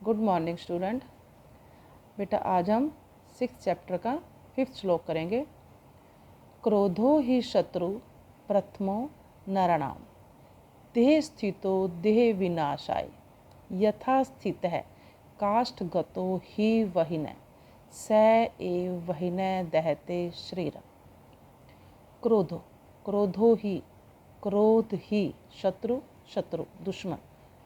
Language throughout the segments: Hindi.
Good morning student. बेटा आज हम 6th चैप्टर का 5th श्लोक करेंगे। क्रोधो ही शत्रु प्रथमो नराणाम देह स्थितो देह विनाशाय यथा स्थितः काष्ठगतो ही वहिनः स एव वहिनः दहते शरीरम्। क्रोधो ही, क्रोध ही, शत्रु शत्रु दुश्मन,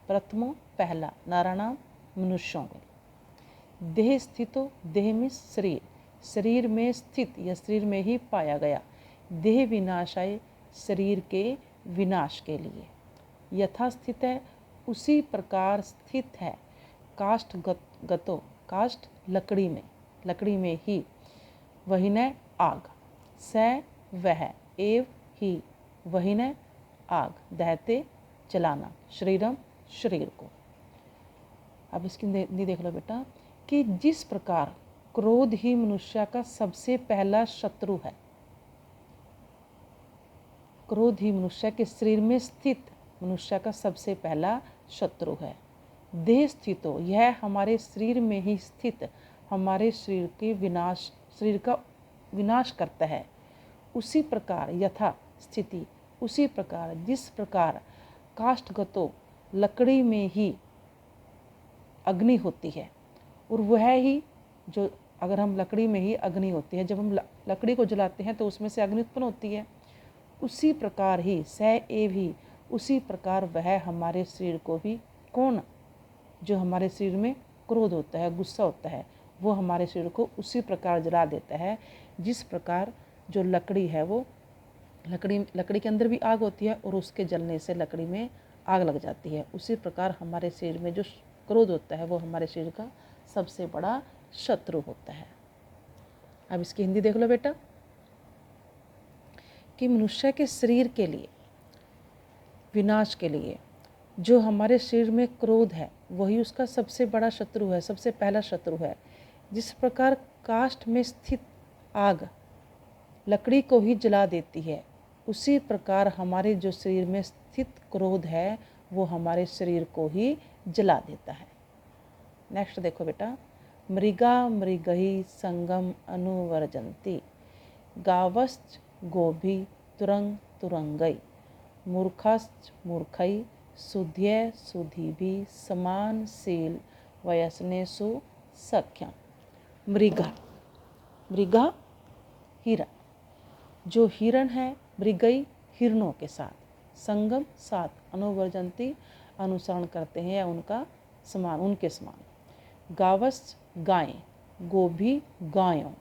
प्रथमो पहला, नराणाम मनुष्यों में, देह स्थितो देह में शरीर, शरीर में स्थित या शरीर में ही पाया गया, देह विनाशाय शरीर के विनाश के लिए, यथा स्थित है उसी प्रकार स्थित है, काष्ठ गतो काष्ठ लकड़ी में ही, वहिन आग, स वह, एव ही वहिन आग, दहते जलाना, शरीरम शरीर को। अब इसकी हिंदी देख लो बेटा कि जिस प्रकार क्रोध ही मनुष्य का सबसे पहला शत्रु है, क्रोध ही मनुष्य के शरीर में स्थित मनुष्य का सबसे पहला शत्रु है। देह स्थितो, यह हमारे शरीर में ही स्थित हमारे शरीर का विनाश करता है। उसी प्रकार यथा स्थिति, उसी प्रकार जिस प्रकार काष्ठगतो लकड़ी में ही अग्नि होती है, और वह ही जो अगर हम लकड़ी में ही अग्नि होती है, जब हम लकड़ी को जलाते हैं तो उसमें से अग्नि उत्पन्न होती है, उसी प्रकार ही स एव ही, उसी प्रकार वह हमारे शरीर को भी, कौन, जो हमारे शरीर में क्रोध होता है, गुस्सा होता है, वो हमारे शरीर को उसी प्रकार जला देता है जिस प्रकार जो लकड़ी है वो लकड़ी के अंदर भी आग होती है और उसके जलने से लकड़ी में आग लग जाती है। उसी प्रकार हमारे शरीर में जो क्रोध होता है वो हमारे शरीर का सबसे बड़ा शत्रु होता है। अब इसकी हिंदी देख लो बेटा कि मनुष्य के शरीर के लिए विनाश के लिए जो हमारे शरीर में क्रोध है वही उसका सबसे बड़ा शत्रु है, सबसे पहला शत्रु है। जिस प्रकार काष्ठ में स्थित आग लकड़ी को ही जला देती है, उसी प्रकार हमारे जो शरीर में स्थित क्रोध है वो हमारे शरीर को ही जला देता है। नेक्स्ट देखो बेटा, मृगा मृगही संगम अनुवर्जन्ति गावश्च गोभी तुरंग तुरंगई मूर्खश्च मूर्खई सुध्य सुधीभि समानशील वयसनेषु सख्यम। मृगा हिरण, जो हिरण है, मृगई हिरणों के साथ, संगम साथ, अनुवर्जन्ति अनुसरण करते हैं या उनका समान, उनके समान, गावश्च गायें, गोभी गायों,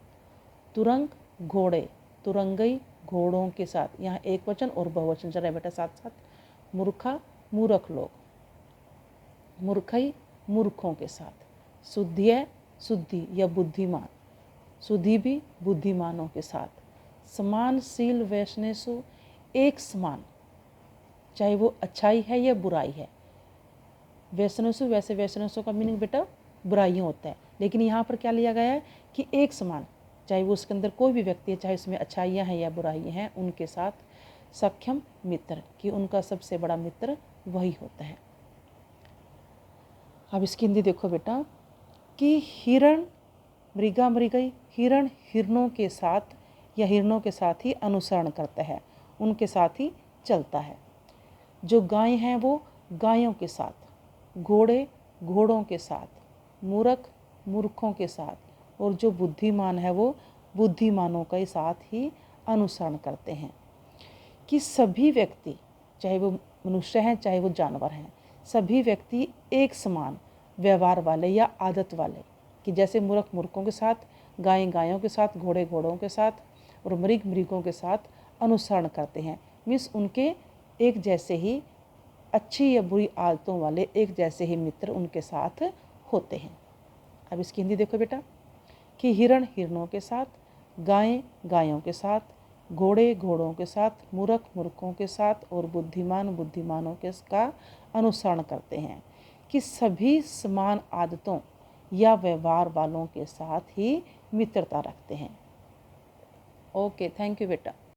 तुरंग घोड़े, तुरंगई घोड़ों के साथ, यहाँ एक वचन और बहुवचन चल रहा है बेटा साथ साथ, मूर्खा मूर्ख लोग, मूर्खई मूर्खों के साथ, सुध्य शुद्धि या बुद्धिमान, सुधि भी बुद्धिमानों के साथ, समानशील वैष्णेषु एक समान, चाहे वो अच्छाई है या बुराई है। वैष्णेषु, वैसे वैष्णेषु का मीनिंग बेटा बुराइयाँ होता है, लेकिन यहाँ पर क्या लिया गया है कि एक समान, चाहे वो उसके अंदर कोई भी व्यक्ति है, चाहे उसमें अच्छाइयाँ हैं या बुराइयाँ हैं, उनके साथ सक्षम मित्र, कि उनका सबसे बड़ा मित्र वही होता है। अब इसकी हिंदी देखो बेटा कि हिरण मृगा मृगई, हिरण हिरणों के साथ या हिरणों के साथ ही अनुसरण करता है, उनके साथ ही चलता है। जो गाय हैं वो गायों के साथ, घोड़े घोड़ों के साथ, मूर्ख मूर्खों के साथ, और जो बुद्धिमान है वो बुद्धिमानों के साथ ही अनुसरण करते हैं। कि सभी व्यक्ति, चाहे वो मनुष्य हैं चाहे वो जानवर हैं, सभी व्यक्ति एक समान व्यवहार वाले या आदत वाले, कि जैसे मूर्ख मूर्खों के साथ, गायें गायों के साथ, घोड़े घोड़ों के साथ और मृग मृगों के साथ अनुसरण करते हैं। मीन्स उनके एक जैसे ही अच्छी या बुरी आदतों वाले एक जैसे ही मित्र उनके साथ होते हैं। अब इसकी हिंदी देखो बेटा कि हिरण हिरणों के साथ, गायें गायों के साथ, घोड़े घोड़ों के साथ, मूर्ख मूर्खों के साथ और बुद्धिमान बुद्धिमानों के का अनुसरण करते हैं। कि सभी समान आदतों या व्यवहार वालों के साथ ही मित्रता रखते हैं। ओके, थैंक यू बेटा।